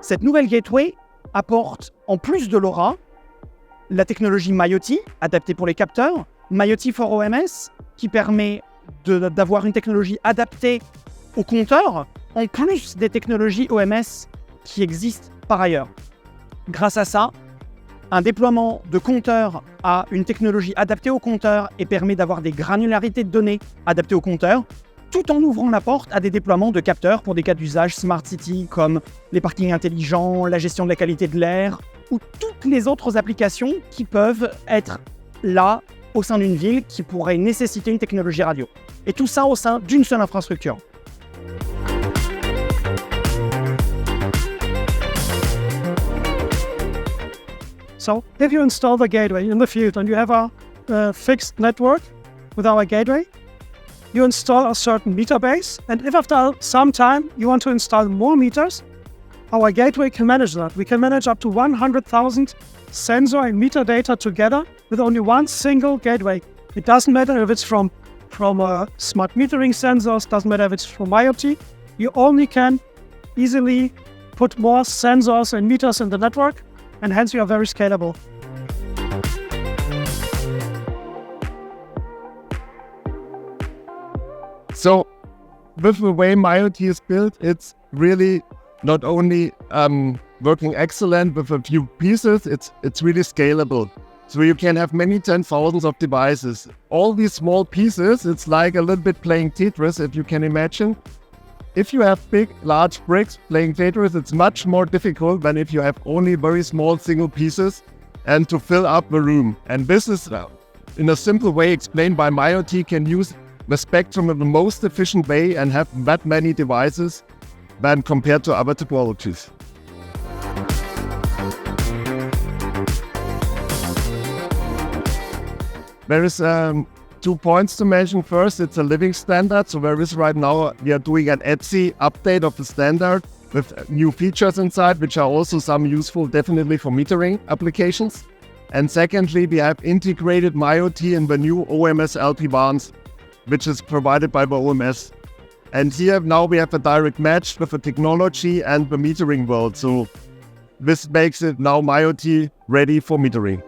Cette nouvelle gateway apporte, en plus de LoRa, la technologie mioty, adaptée pour les capteurs, mioty for OMS, qui permet d'avoir une technologie adaptée aux compteurs, en plus des technologies OMS qui existent par ailleurs. Grâce à ça, un déploiement de compteurs a une technologie adaptée aux compteurs et permet d'avoir des granularités de données adaptées aux compteurs, tout en ouvrant la porte à des déploiements de capteurs pour des cas d'usage Smart City comme les parkings intelligents, la gestion de la qualité de l'air ou toutes les autres applications qui peuvent être là au sein d'une ville qui pourrait nécessiter une technologie radio. Et tout ça au sein d'une seule infrastructure. So if you install the gateway in the field and you have a fixed network with our gateway, you install a certain meter base, and if after some time you want to install more meters, our gateway can manage that. We can manage up to 100,000 sensor and meter data together with only one single gateway. It doesn't matter if it's from smart metering sensors, doesn't matter if it's from IoT. You only can easily put more sensors and meters in the network, and hence you are very scalable. So with the way mioty is built, it's really not only working excellent with a few pieces, it's really scalable. So you can have many 10,000s of devices. All these small pieces, it's like a little bit playing Tetris, if you can imagine. If you have big, large bricks playing Tetris, it's much more difficult than if you have only very small single pieces and to fill up the room. And this is, in a simple way explained by mioty, can use the spectrum in the most efficient way and have that many devices than compared to other technologies. There is 2 points to mention. First, it's a living standard. So there is right now, we are doing an Etsy update of the standard with new features inside, which are also some useful definitely for metering applications. And secondly, we have integrated mioty in the new OMS LP1s, which is provided by the OMS. And here now we have a direct match with the technology and the metering world. So this makes it now mioty ready for metering.